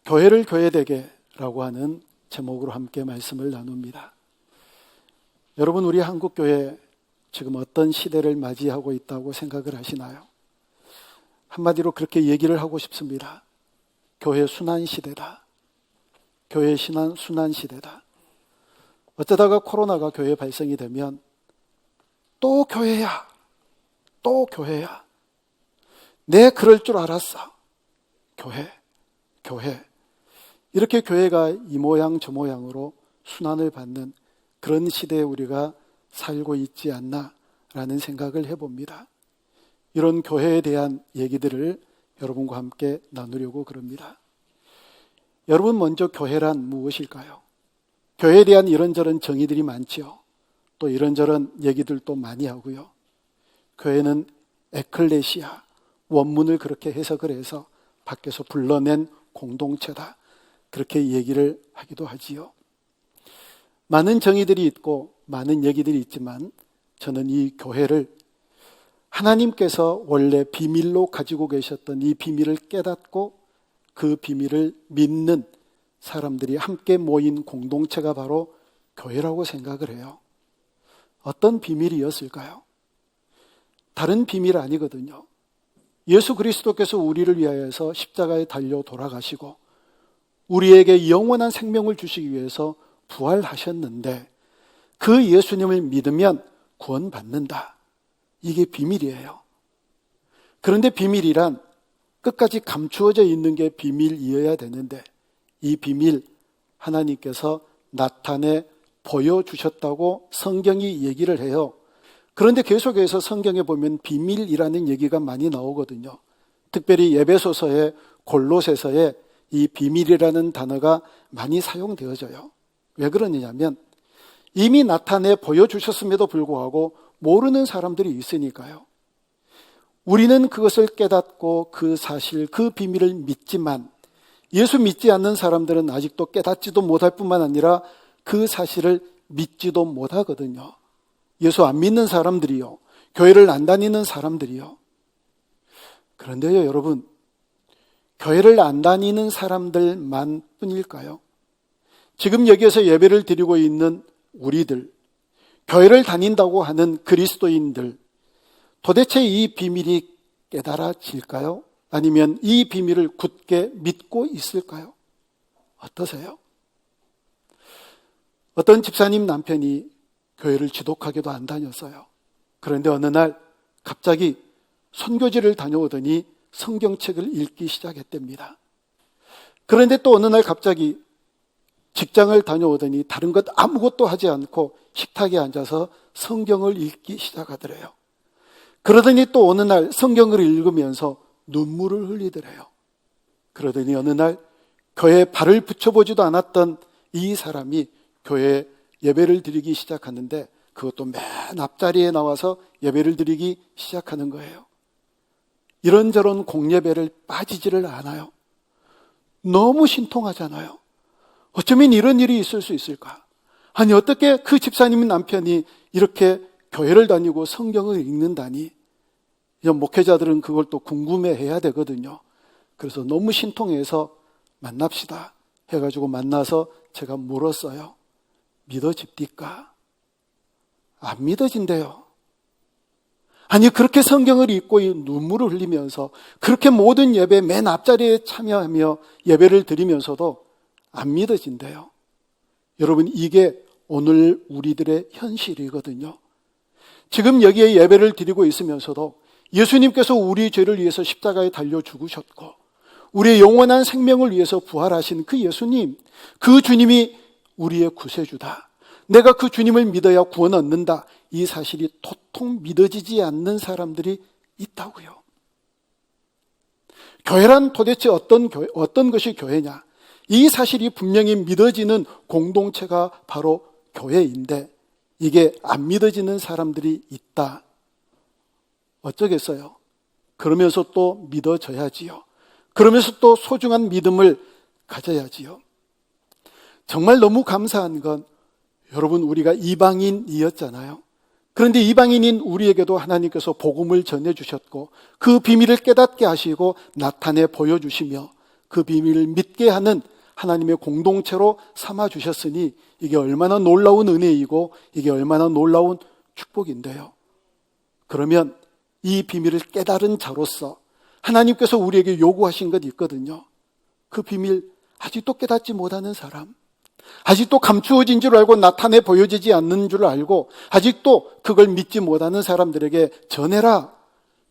교회를 교회되게라고 하는 제목으로 함께 말씀을 나눕니다. 여러분, 우리 한국교회 지금 어떤 시대를 맞이하고 있다고 생각을 하시나요? 한마디로 그렇게 얘기를 하고 싶습니다. 교회 순환시대다. 교회 순환시대다. 어쩌다가 코로나가 교회에 발생이 되면 또 교회야. 또 교회야. 내 그럴 줄 알았어. 교회. 이렇게 교회가 이 모양 저 모양으로 순환을 받는 그런 시대에 우리가 살고 있지 않나라는 생각을 해봅니다. 이런 교회에 대한 얘기들을 여러분과 함께 나누려고 그럽니다. 여러분, 먼저 교회란 무엇일까요? 교회에 대한 이런저런 정의들이 많지요. 또 이런저런 얘기들도 많이 하고요. 교회는 에클레시아, 원문을 그렇게 해석을 해서 밖에서 불러낸 공동체다. 그렇게 얘기를 하기도 하지요. 많은 정의들이 있고 많은 얘기들이 있지만 저는 이 교회를 하나님께서 원래 비밀로 가지고 계셨던 이 비밀을 깨닫고 그 비밀을 믿는 사람들이 함께 모인 공동체가 바로 교회라고 생각을 해요. 어떤 비밀이었을까요? 다른 비밀 아니거든요. 예수 그리스도께서 우리를 위하여서 십자가에 달려 돌아가시고 우리에게 영원한 생명을 주시기 위해서 부활하셨는데 그 예수님을 믿으면 구원받는다. 이게 비밀이에요. 그런데 비밀이란 끝까지 감추어져 있는 게 비밀이어야 되는데 이 비밀 하나님께서 나타내 보여주셨다고 성경이 얘기를 해요. 그런데 계속해서 성경에 보면 비밀이라는 얘기가 많이 나오거든요. 특별히 에베소서에 골로새서에 이 비밀이라는 단어가 많이 사용되어져요. 왜 그러느냐면 이미 나타내 보여주셨음에도 불구하고 모르는 사람들이 있으니까요. 우리는 그것을 깨닫고 그 사실, 그 비밀을 믿지만 예수 믿지 않는 사람들은 아직도 깨닫지도 못할 뿐만 아니라 그 사실을 믿지도 못하거든요. 예수 안 믿는 사람들이요. 교회를 안 다니는 사람들이요. 그런데요, 여러분, 교회를 안 다니는 사람들만 뿐일까요? 지금 여기에서 예배를 드리고 있는 우리들, 교회를 다닌다고 하는 그리스도인들, 도대체 이 비밀이 깨달아질까요? 아니면 이 비밀을 굳게 믿고 있을까요? 어떠세요? 어떤 집사님 남편이 교회를 지독하게도 안 다녔어요. 그런데 어느 날 갑자기 선교지를 다녀오더니 성경책을 읽기 시작했답니다. 그런데 또 어느 날 갑자기 직장을 다녀오더니 다른 것 아무것도 하지 않고 식탁에 앉아서 성경을 읽기 시작하더래요. 그러더니 또 어느 날 성경을 읽으면서 눈물을 흘리더래요. 그러더니 어느 날 교회에 발을 붙여보지도 않았던 이 사람이 교회에 예배를 드리기 시작하는데 그것도 맨 앞자리에 나와서 예배를 드리기 시작하는 거예요. 이런저런 공예배를 빠지지를 않아요. 너무 신통하잖아요. 어쩌면 이런 일이 있을 수 있을까? 아니, 어떻게 그 집사님 남편이 이렇게 교회를 다니고 성경을 읽는다니? 목회자들은 그걸 또 궁금해해야 되거든요. 그래서 너무 신통해서 만납시다 해가지고 만나서 제가 물었어요. 믿어집니까? 안 믿어진대요. 아니, 그렇게 성경을 읽고 눈물을 흘리면서 그렇게 모든 예배 맨 앞자리에 참여하며 예배를 드리면서도 안 믿어진대요. 여러분, 이게 오늘 우리들의 현실이거든요. 지금 여기에 예배를 드리고 있으면서도 예수님께서 우리 죄를 위해서 십자가에 달려 죽으셨고 우리의 영원한 생명을 위해서 부활하신 그 예수님, 그 주님이 우리의 구세주다. 내가 그 주님을 믿어야 구원 얻는다. 이 사실이 도통 믿어지지 않는 사람들이 있다고요. 교회란 도대체 어떤 것이 교회냐? 이 사실이 분명히 믿어지는 공동체가 바로 교회인데 이게 안 믿어지는 사람들이 있다. 어쩌겠어요? 그러면서 또 믿어져야지요. 그러면서 또 소중한 믿음을 가져야지요. 정말 너무 감사한 건 여러분, 우리가 이방인이었잖아요. 그런데 이방인인 우리에게도 하나님께서 복음을 전해주셨고 그 비밀을 깨닫게 하시고 나타내 보여주시며 그 비밀을 믿게 하는 하나님의 공동체로 삼아주셨으니 이게 얼마나 놀라운 은혜이고 이게 얼마나 놀라운 축복인데요. 그러면 이 비밀을 깨달은 자로서 하나님께서 우리에게 요구하신 것 있거든요. 그 비밀 아직도 깨닫지 못하는 사람, 아직도 감추어진 줄 알고 나타내 보여지지 않는 줄 알고 아직도 그걸 믿지 못하는 사람들에게 전해라.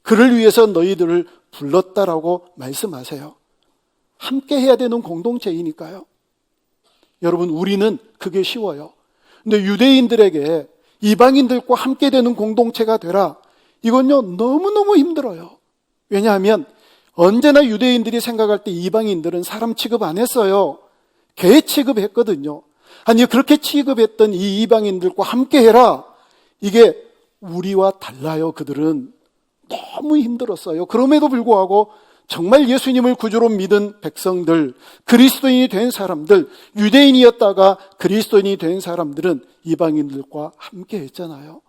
그를 위해서 너희들을 불렀다라고 말씀하세요. 함께 해야 되는 공동체이니까요. 여러분, 우리는 그게 쉬워요. 근데 유대인들에게 이방인들과 함께 되는 공동체가 되라. 이건요, 너무너무 힘들어요. 왜냐하면 언제나 유대인들이 생각할 때 이방인들은 사람 취급 안 했어요. 개 취급했거든요. 아니, 그렇게 취급했던 이 이방인들과 함께 해라. 이게 우리와 달라요. 그들은 너무 힘들었어요. 그럼에도 불구하고 정말 예수님을 구주로 믿은 백성들, 그리스도인이 된 사람들, 유대인이었다가 그리스도인이 된 사람들은 이방인들과 함께 했잖아요.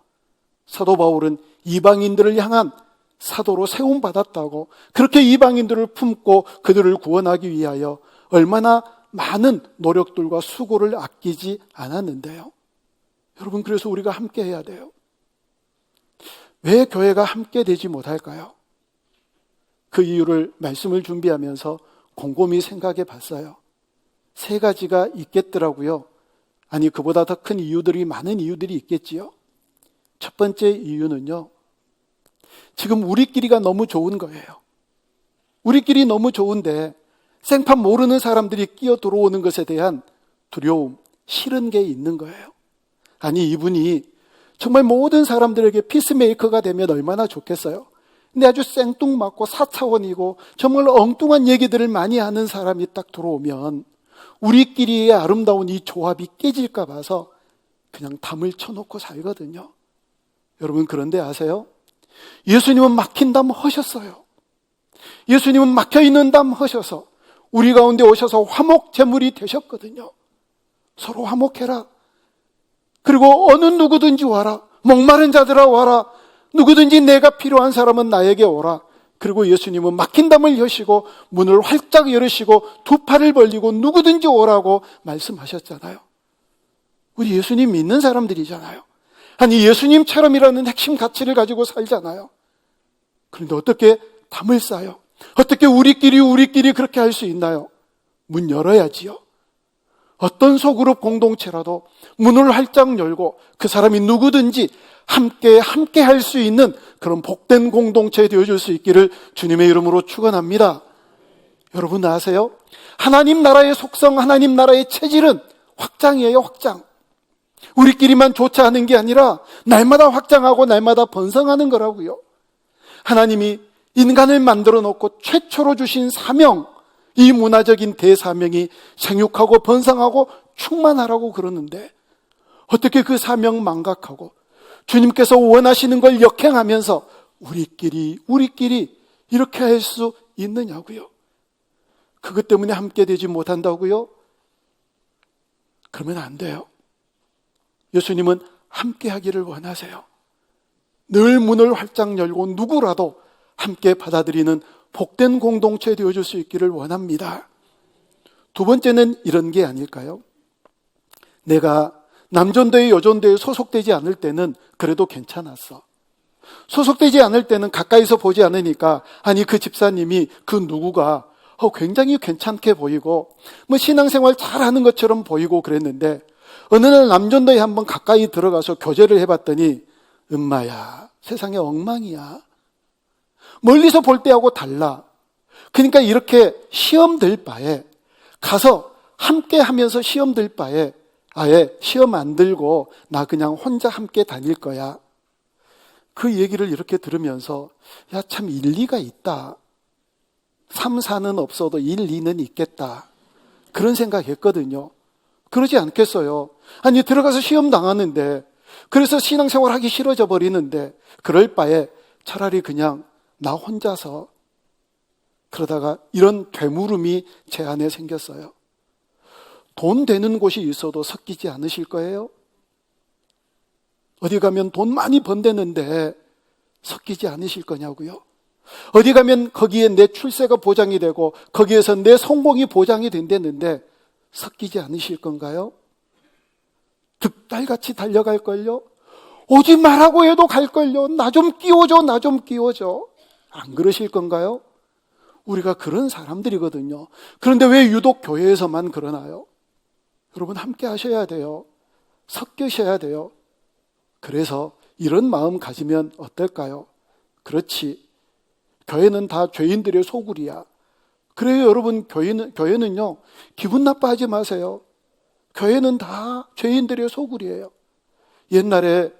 사도 바울은 이방인들을 향한 사도로 세움받았다고, 그렇게 이방인들을 품고 그들을 구원하기 위하여 얼마나 많은 노력들과 수고를 아끼지 않았는데요. 여러분, 그래서 우리가 함께 해야 돼요. 왜 교회가 함께 되지 못할까요? 그 이유를 말씀을 준비하면서 곰곰이 생각해 봤어요. 3가지가 있겠더라고요. 아니, 그보다 더 큰 이유들이, 많은 이유들이 있겠지요. 첫 번째 이유는요, 지금 우리끼리가 너무 좋은 거예요. 우리끼리 너무 좋은데 생판 모르는 사람들이 끼어 들어오는 것에 대한 두려움, 싫은 게 있는 거예요. 아니, 이분이 정말 모든 사람들에게 피스메이커가 되면 얼마나 좋겠어요. 근데 아주 생뚱맞고 4차원이고 정말 엉뚱한 얘기들을 많이 하는 사람이 딱 들어오면 우리끼리의 아름다운 이 조합이 깨질까 봐서 그냥 담을 쳐놓고 살거든요. 여러분, 그런데 아세요? 예수님은 막힌 담 하셨어요. 예수님은 막혀있는 담 하셔서 우리 가운데 오셔서 화목 제물이 되셨거든요. 서로 화목해라. 그리고 어느 누구든지 와라. 목마른 자들아 와라. 누구든지 내가 필요한 사람은 나에게 오라. 그리고 예수님은 막힌 담을 여시고 문을 활짝 열으시고 2팔을 벌리고 누구든지 오라고 말씀하셨잖아요. 우리 예수님 믿는 사람들이잖아요. 아니, 예수님처럼이라는 핵심 가치를 가지고 살잖아요. 그런데 어떻게 담을 쌓아요? 어떻게 우리끼리 그렇게 할 수 있나요? 문 열어야지요. 어떤 소그룹 공동체라도 문을 활짝 열고 그 사람이 누구든지 함께 할 수 있는 그런 복된 공동체 되어줄 수 있기를 주님의 이름으로 축원합니다. 여러분 아세요? 하나님 나라의 속성, 하나님 나라의 체질은 확장이에요. 확장. 우리끼리만 좋지 않은 게 아니라 날마다 확장하고 날마다 번성하는 거라고요. 하나님이 인간을 만들어 놓고 최초로 주신 사명, 이 문화적인 대사명이 생육하고 번성하고 충만하라고 그러는데 어떻게 그 사명 망각하고 주님께서 원하시는 걸 역행하면서 우리끼리 이렇게 할 수 있느냐고요. 그것 때문에 함께 되지 못한다고요? 그러면 안 돼요. 예수님은 함께 하기를 원하세요. 늘 문을 활짝 열고 누구라도 함께 받아들이는 복된 공동체 되어줄 수 있기를 원합니다. 2번째는 이런 게 아닐까요? 내가 남전도에 여전도에 소속되지 않을 때는 그래도 괜찮았어. 소속되지 않을 때는 가까이서 보지 않으니까 아니, 그 집사님이 그 누구가 굉장히 괜찮게 보이고 뭐 신앙생활 잘하는 것처럼 보이고 그랬는데 어느 날 남전도에 한번 가까이 들어가서 교제를 해봤더니 엄마야, 세상에 엉망이야. 멀리서 볼 때하고 달라. 그러니까 이렇게 시험 들 바에 가서 함께 하면서 시험 들 바에 아예 시험 안 들고 나 그냥 혼자 함께 다닐 거야. 그 얘기를 이렇게 들으면서 야, 참 일리가 있다. 3, 4는 없어도 1, 2는 있겠다. 그런 생각했거든요. 그러지 않겠어요? 아니, 들어가서 시험 당하는데 그래서 신앙생활 하기 싫어져 버리는데 그럴 바에 차라리 그냥 나 혼자서 그러다가 이런 되물음이 제 안에 생겼어요. 돈 되는 곳이 있어도 섞이지 않으실 거예요? 어디 가면 돈 많이 번대는데 섞이지 않으실 거냐고요? 어디 가면 거기에 내 출세가 보장이 되고 거기에서 내 성공이 보장이 된다는데 섞이지 않으실 건가요? 득달같이 달려갈걸요? 오지 말라고 해도 갈걸요? 나 좀 끼워줘, 나 좀 끼워줘. 안 그러실 건가요? 우리가 그런 사람들이거든요. 그런데 왜 유독 교회에서만 그러나요? 여러분 함께 하셔야 돼요. 섞이셔야 돼요. 그래서 이런 마음 가지면 어떨까요? 그렇지. 교회는 다 죄인들의 소굴이야. 그래요, 여러분. 교회는요, 기분 나빠하지 마세요. 교회는 다 죄인들의 소굴이에요. 옛날에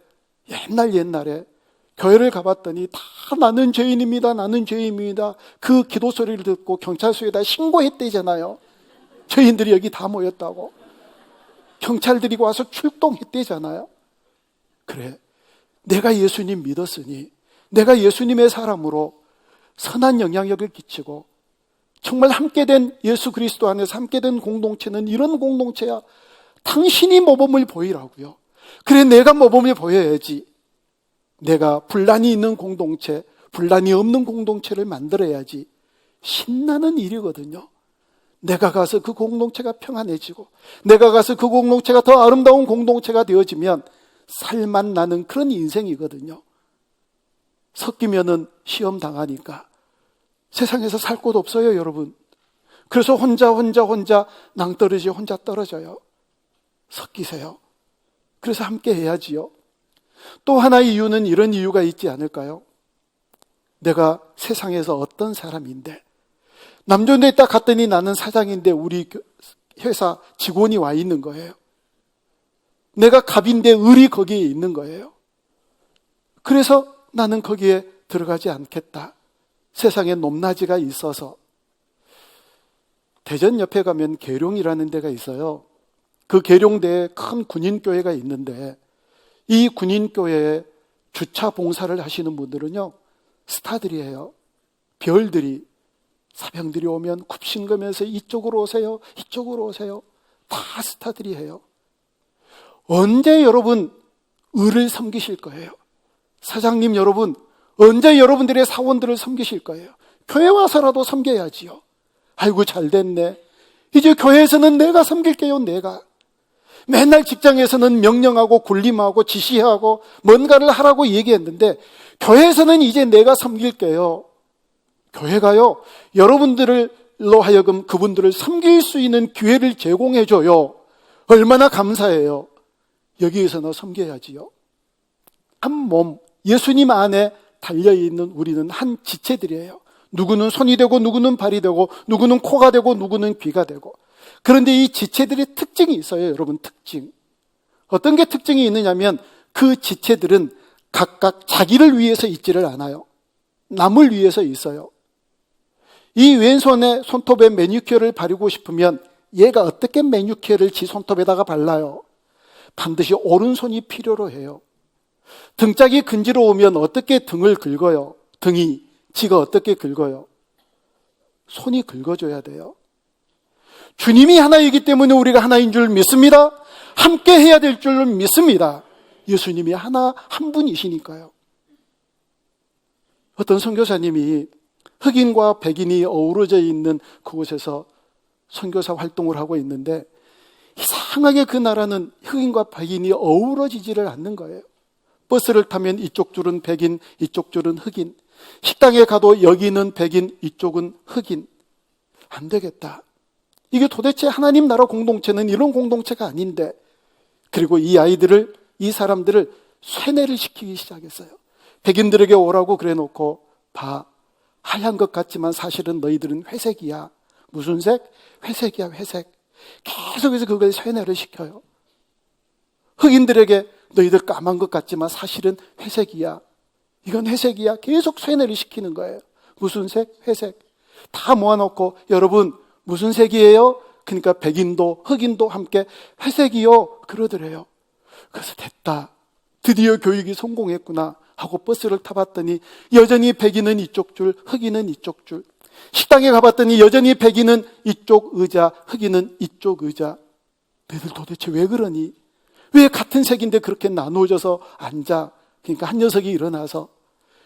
교회를 가봤더니 다 나는 죄인입니다. 나는 죄인입니다. 그 기도 소리를 듣고 경찰서에다 신고했대잖아요. 죄인들이 여기 다 모였다고. 경찰들이 와서 출동했대잖아요. 그래, 내가 예수님 믿었으니 내가 예수님의 사람으로 선한 영향력을 끼치고 정말 함께된 예수 그리스도 안에서 함께된 공동체는 이런 공동체야. 당신이 모범을 보이라고요. 그래, 내가 모범을 보여야지. 내가 분란이 있는 공동체, 분란이 없는 공동체를 만들어야지. 신나는 일이거든요. 내가 가서 그 공동체가 평안해지고 내가 가서 그 공동체가 더 아름다운 공동체가 되어지면 살만 나는 그런 인생이거든요. 섞이면은 시험 당하니까 세상에서 살 곳 없어요, 여러분. 그래서 혼자 낭떠러지 혼자 떨어져요. 섞이세요. 그래서 함께 해야지요. 또 하나의 이유는 이런 이유가 있지 않을까요? 내가 세상에서 어떤 사람인데, 남존대에 딱 갔더니 나는 사장인데 우리 회사 직원이 와 있는 거예요. 내가 갑인데 을이 거기에 있는 거예요. 그래서 나는 거기에 들어가지 않겠다. 세상에 높낮이가 있어서. 대전 옆에 가면 계룡이라는 데가 있어요. 그 계룡대에 큰 군인교회가 있는데 이 군인교회에 주차 봉사를 하시는 분들은요, 스타들이에요. 별들이, 사병들이 오면 굽신거면서 이쪽으로 오세요, 이쪽으로 오세요. 다 스타들이에요. 언제 여러분 을을 섬기실 거예요? 사장님 여러분, 언제 여러분들의 사원들을 섬기실 거예요? 교회 와서라도 섬겨야지요. 아이고 잘 됐네. 이제 교회에서는 내가 섬길게요. 내가. 맨날 직장에서는 명령하고 군림하고 지시하고 뭔가를 하라고 얘기했는데 교회에서는 이제 내가 섬길게요. 교회가요, 여러분들로 하여금 그분들을 섬길 수 있는 기회를 제공해줘요. 얼마나 감사해요. 여기에서는 섬겨야지요. 한 몸, 예수님 안에 달려있는 우리는 한 지체들이에요. 누구는 손이 되고 누구는 발이 되고 누구는 코가 되고 누구는 귀가 되고. 그런데 이 지체들의 특징이 있어요, 여러분. 특징. 어떤 게 특징이 있느냐면 그 지체들은 각각 자기를 위해서 있지를 않아요. 남을 위해서 있어요. 이 왼손에 손톱에 매니큐어를 바르고 싶으면 얘가 어떻게 매니큐어를 지 손톱에다가 발라요? 반드시 오른손이 필요로 해요. 등짝이 근지러우면 어떻게 등을 긁어요? 등이 지가 어떻게 긁어요? 손이 긁어줘야 돼요. 주님이 하나이기 때문에 우리가 하나인 줄 믿습니다. 함께 해야 될 줄 믿습니다. 예수님이 하나 한 분이시니까요. 어떤 선교사님이 흑인과 백인이 어우러져 있는 그곳에서 선교사 활동을 하고 있는데 이상하게 그 나라는 흑인과 백인이 어우러지지를 않는 거예요. 버스를 타면 이쪽 줄은 백인, 이쪽 줄은 흑인. 식당에 가도 여기는 백인, 이쪽은 흑인. 안 되겠다. 이게 도대체 하나님 나라 공동체는 이런 공동체가 아닌데. 그리고 이 사람들을 쇠뇌를 시키기 시작했어요. 백인들에게 오라고 그래 놓고 봐. 하얀 것 같지만 사실은 너희들은 회색이야. 무슨 색? 회색이야, 회색. 계속해서 그걸 쇠뇌를 시켜요. 흑인들에게 너희들 까만 것 같지만 사실은 회색이야. 이건 회색이야. 계속 쇠뇌를 시키는 거예요. 무슨 색? 회색. 다 모아놓고 여러분 무슨 색이에요? 그러니까 백인도 흑인도 함께 회색이요. 그러더래요. 그래서 됐다. 드디어 교육이 성공했구나 하고 버스를 타봤더니 여전히 백인은 이쪽 줄, 흑인은 이쪽 줄. 식당에 가봤더니 여전히 백인은 이쪽 의자, 흑인은 이쪽 의자. 너희들 도대체 왜 그러니? 왜 같은 색인데 그렇게 나누어져서 앉아? 그러니까 한 녀석이 일어나서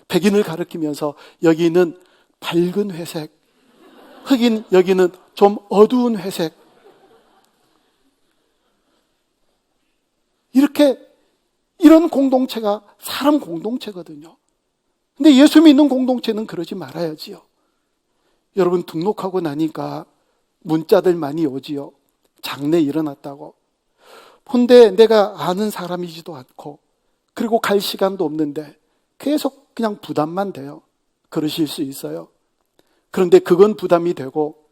백인을 가리키면서 여기는 밝은 회색, 흑인 여기는 좀 어두운 회색. 이런 공동체가 사람 공동체거든요. 근데 예수 믿는 공동체는 그러지 말아야지요. 여러분, 등록하고 나니까 문자들 많이 오지요. 장례 일어났다고. 근데 내가 아는 사람이지도 않고, 그리고 갈 시간도 없는데 계속 그냥 부담만 돼요. 그러실 수 있어요. 그런데 그건 부담이 되고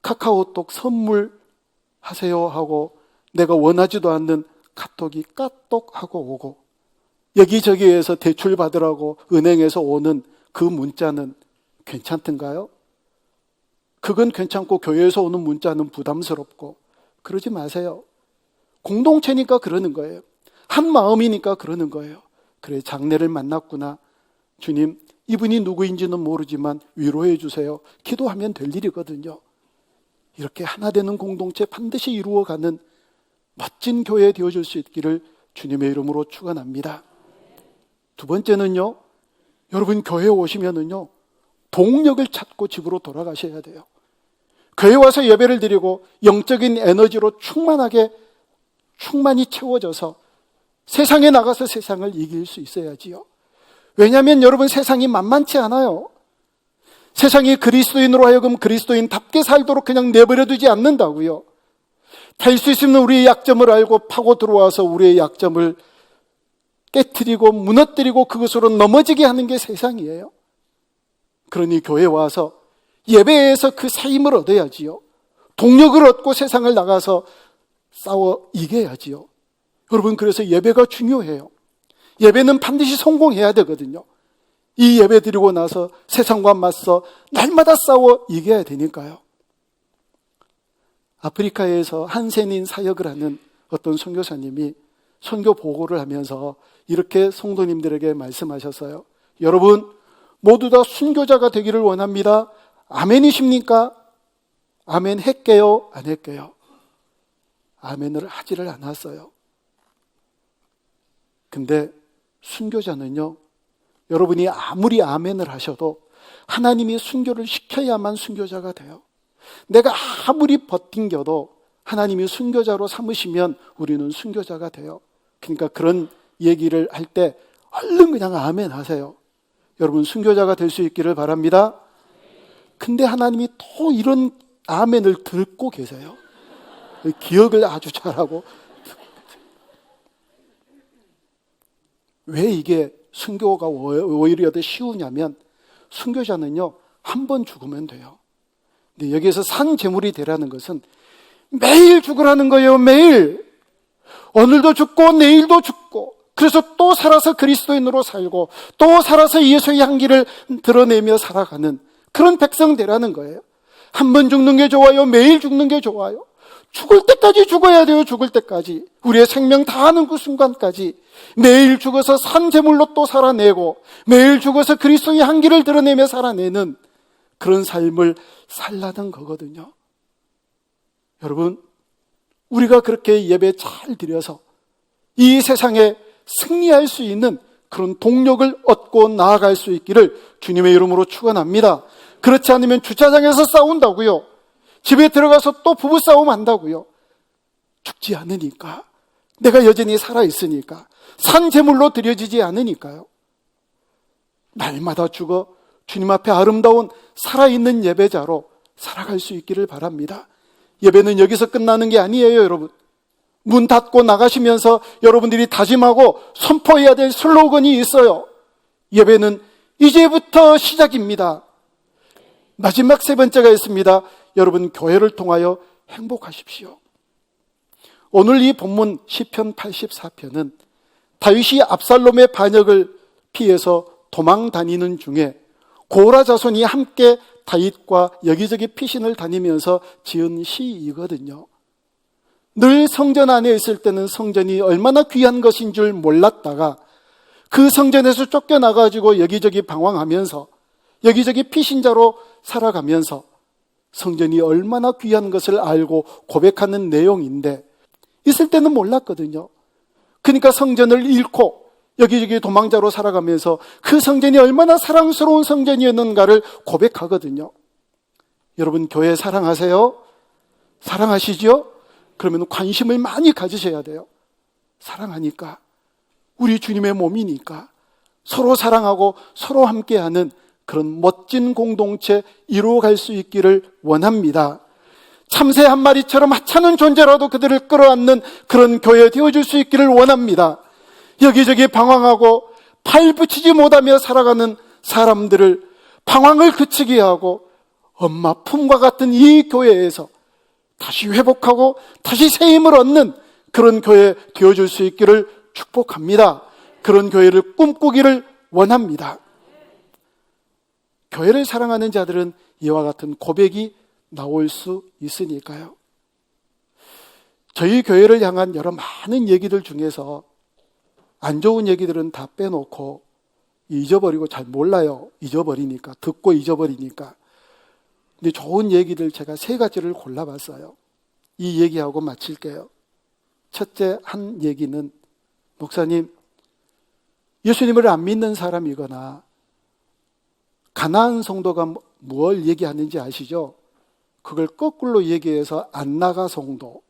카카오톡 선물하세요 하고 내가 원하지도 않는 카톡이 까똑하고 오고, 여기저기에서 대출 받으라고 은행에서 오는 그 문자는 괜찮던가요? 그건 괜찮고 교회에서 오는 문자는 부담스럽고, 그러지 마세요. 공동체니까 그러는 거예요. 한 마음이니까 그러는 거예요. 그래, 장례를 만났구나. 주님, 이분이 누구인지는 모르지만 위로해 주세요. 기도하면 될 일이거든요. 이렇게 하나 되는 공동체 반드시 이루어가는 멋진 교회 되어줄 수 있기를 주님의 이름으로 축원합니다. 두 번째는요, 여러분 교회에 오시면은요, 동력을 찾고 집으로 돌아가셔야 돼요. 교회 와서 예배를 드리고 영적인 에너지로 충만히 채워져서 세상에 나가서 세상을 이길 수 있어야지요. 왜냐하면 여러분, 세상이 만만치 않아요. 세상이 그리스도인으로 하여금 그리스도인답게 살도록 그냥 내버려두지 않는다고요. 될 수 있으면 우리의 약점을 알고 파고 들어와서 우리의 약점을 깨트리고 무너뜨리고 그것으로 넘어지게 하는 게 세상이에요. 그러니 교회에 와서 예배에서 그 새 힘을 얻어야지요. 동력을 얻고 세상을 나가서 싸워 이겨야지요. 여러분, 그래서 예배가 중요해요. 예배는 반드시 성공해야 되거든요. 이 예배 드리고 나서 세상과 맞서 날마다 싸워 이겨야 되니까요. 아프리카에서 한센인 사역을 하는 어떤 선교사님이 선교 보고를 하면서 이렇게 성도님들에게 말씀하셨어요. 여러분, 모두 다 순교자가 되기를 원합니다. 아멘이십니까? 아멘 할게요? 안 할게요? 아멘을 하지를 않았어요. 근데 순교자는요, 여러분이 아무리 아멘을 하셔도 하나님이 순교를 시켜야만 순교자가 돼요. 내가 아무리 버팅겨도 하나님이 순교자로 삼으시면 우리는 순교자가 돼요. 그러니까 그런 얘기를 할 때 얼른 그냥 아멘 하세요. 여러분, 순교자가 될 수 있기를 바랍니다. 근데 하나님이 또 이런 아멘을 듣고 계세요. 기억을 아주 잘하고. 왜 이게 순교가 오히려 더 쉬우냐면, 순교자는요, 한 번 죽으면 돼요. 근데 여기에서 산 제물이 되라는 것은 매일 죽으라는 거예요. 매일. 오늘도 죽고 내일도 죽고, 그래서 또 살아서 그리스도인으로 살고 또 살아서 예수의 향기를 드러내며 살아가는 그런 백성 되라는 거예요. 한 번 죽는 게 좋아요? 매일 죽는 게 좋아요? 죽을 때까지 죽어야 돼요. 죽을 때까지. 우리의 생명 다하는 그 순간까지 매일 죽어서 산 제물로 또 살아내고, 매일 죽어서 그리스도의 향기를 드러내며 살아내는 그런 삶을 살라는 거거든요. 여러분, 우리가 그렇게 예배 잘 드려서 이 세상에 승리할 수 있는 그런 동력을 얻고 나아갈 수 있기를 주님의 이름으로 축원합니다. 그렇지 않으면 주차장에서 싸운다고요. 집에 들어가서 또 부부싸움 한다고요. 죽지 않으니까. 내가 여전히 살아있으니까. 산 제물로 드려지지 않으니까요. 날마다 죽어 주님 앞에 아름다운 살아있는 예배자로 살아갈 수 있기를 바랍니다. 예배는 여기서 끝나는 게 아니에요, 여러분. 문 닫고 나가시면서 여러분들이 다짐하고 선포해야 될 슬로건이 있어요. 예배는 이제부터 시작입니다. 마지막 세 번째가 있습니다. 여러분, 교회를 통하여 행복하십시오. 오늘 이 본문 시편 84편은 다윗이 압살롬의 반역을 피해서 도망 다니는 중에 고라 자손이 함께 다윗과 여기저기 피신을 다니면서 지은 시이거든요. 늘 성전 안에 있을 때는 성전이 얼마나 귀한 것인 줄 몰랐다가 그 성전에서 쫓겨나가지고 여기저기 방황하면서 여기저기 피신자로 살아가면서 성전이 얼마나 귀한 것을 알고 고백하는 내용인데, 있을 때는 몰랐거든요. 그러니까 성전을 잃고 여기저기 도망자로 살아가면서 그 성전이 얼마나 사랑스러운 성전이었는가를 고백하거든요. 여러분, 교회 사랑하세요? 사랑하시죠? 그러면 관심을 많이 가지셔야 돼요. 사랑하니까, 우리 주님의 몸이니까 서로 사랑하고 서로 함께하는 그런 멋진 공동체 이루어갈 수 있기를 원합니다. 참새 한 마리처럼 하찮은 존재라도 그들을 끌어안는 그런 교회 되어줄 수 있기를 원합니다. 여기저기 방황하고 팔 붙이지 못하며 살아가는 사람들을 방황을 그치게 하고 엄마 품과 같은 이 교회에서 다시 회복하고 다시 새 힘을 얻는 그런 교회 되어줄 수 있기를 축복합니다. 그런 교회를 꿈꾸기를 원합니다. 교회를 사랑하는 자들은 이와 같은 고백이 나올 수 있으니까요. 저희 교회를 향한 여러 많은 얘기들 중에서 안 좋은 얘기들은 다 빼놓고 잊어버리고 잘 몰라요. 잊어버리니까, 듣고 잊어버리니까. 근데 좋은 얘기들 제가 3가지를 골라봤어요. 이 얘기하고 마칠게요. 첫째 한 얘기는, 목사님, 예수님을 안 믿는 사람이거나 가나안 성도가 뭘 얘기하는지 아시죠? 그걸 거꾸로 얘기해서 안 나가 성도,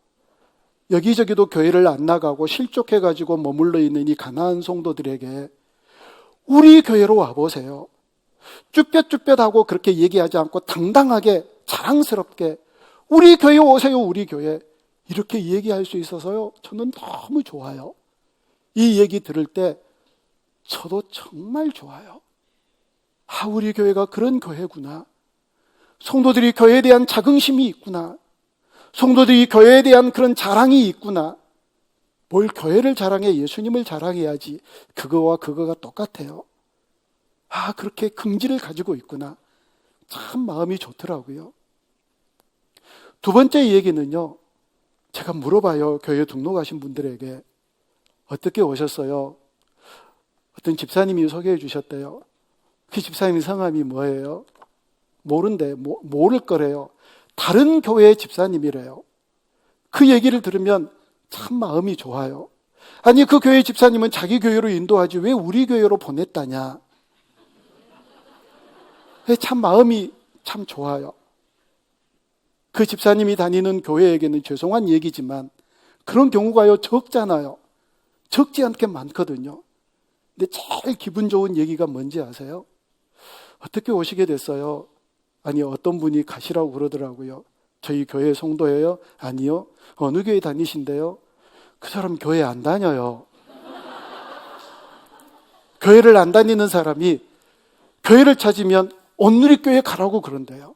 여기저기도 교회를 안 나가고 실족해가지고 머물러 있는 이 가나안 성도들에게 우리 교회로 와보세요. 쭈뼛쭈뼛하고 그렇게 얘기하지 않고 당당하게 자랑스럽게 우리 교회 오세요, 우리 교회, 이렇게 얘기할 수 있어서요, 저는 너무 좋아요. 이 얘기 들을 때 저도 정말 좋아요. 아, 우리 교회가 그런 교회구나. 성도들이 교회에 대한 자긍심이 있구나. 성도들이 교회에 대한 그런 자랑이 있구나. 뭘 교회를 자랑해, 예수님을 자랑해야지. 그거와 그거가 똑같아요. 아, 그렇게 긍지를 가지고 있구나. 참 마음이 좋더라고요. 2번째 얘기는요, 제가 물어봐요. 교회 등록하신 분들에게. 어떻게 오셨어요? 어떤 집사님이 소개해 주셨대요. 그 집사님 성함이 뭐예요? 모른대. 모를 거래요. 다른 교회의 집사님이래요. 그 얘기를 들으면 참 마음이 좋아요. 아니, 그 교회 집사님은 자기 교회로 인도하지 왜 우리 교회로 보냈다냐. 참 마음이 참 좋아요. 그 집사님이 다니는 교회에게는 죄송한 얘기지만 그런 경우가요, 적잖아요. 적지 않게 많거든요. 근데 제일 기분 좋은 얘기가 뭔지 아세요? 어떻게 오시게 됐어요? 아니, 어떤 분이 가시라고 그러더라고요. 저희 교회 성도예요? 아니요. 어느 교회 다니신대요? 그 사람 교회 안 다녀요. 교회를 안 다니는 사람이 교회를 찾으면 온누리교회 가라고 그런대요.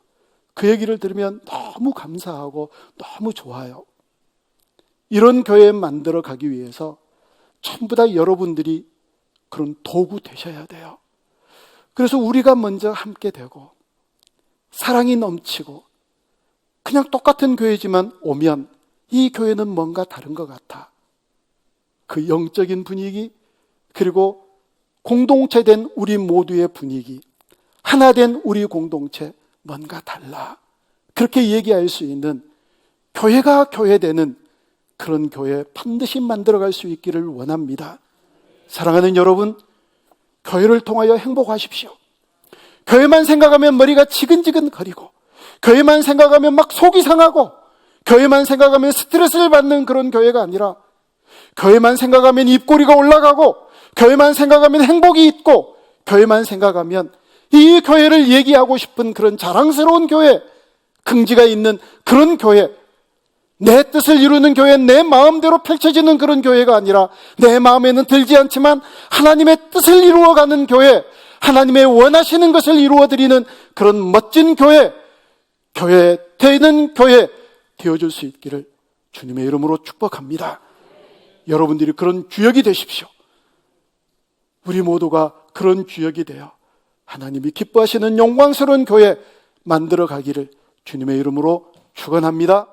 그 얘기를 들으면 너무 감사하고 너무 좋아요. 이런 교회 만들어 가기 위해서 전부 다 여러분들이 그런 도구 되셔야 돼요. 그래서 우리가 먼저 함께 되고 사랑이 넘치고 그냥 똑같은 교회지만 오면 이 교회는 뭔가 다른 것 같아. 그 영적인 분위기, 그리고 공동체된 우리 모두의 분위기, 하나 된 우리 공동체, 뭔가 달라. 그렇게 얘기할 수 있는 교회가 교회되는 그런 교회 반드시 만들어갈 수 있기를 원합니다. 사랑하는 여러분, 교회를 통하여 행복하십시오. 교회만 생각하면 머리가 지근지근거리고, 교회만 생각하면 막 속이 상하고, 교회만 생각하면 스트레스를 받는 그런 교회가 아니라, 교회만 생각하면 입꼬리가 올라가고, 교회만 생각하면 행복이 있고, 교회만 생각하면 이 교회를 얘기하고 싶은 그런 자랑스러운 교회, 긍지가 있는 그런 교회, 내 뜻을 이루는 교회, 내 마음대로 펼쳐지는 그런 교회가 아니라 내 마음에는 들지 않지만 하나님의 뜻을 이루어가는 교회, 하나님의 원하시는 것을 이루어드리는 그런 멋진 교회, 교회 되는 교회 되어줄 수 있기를 주님의 이름으로 축복합니다. 여러분들이 그런 주역이 되십시오. 우리 모두가 그런 주역이 되어 하나님이 기뻐하시는 영광스러운 교회 만들어 가기를 주님의 이름으로 축원합니다.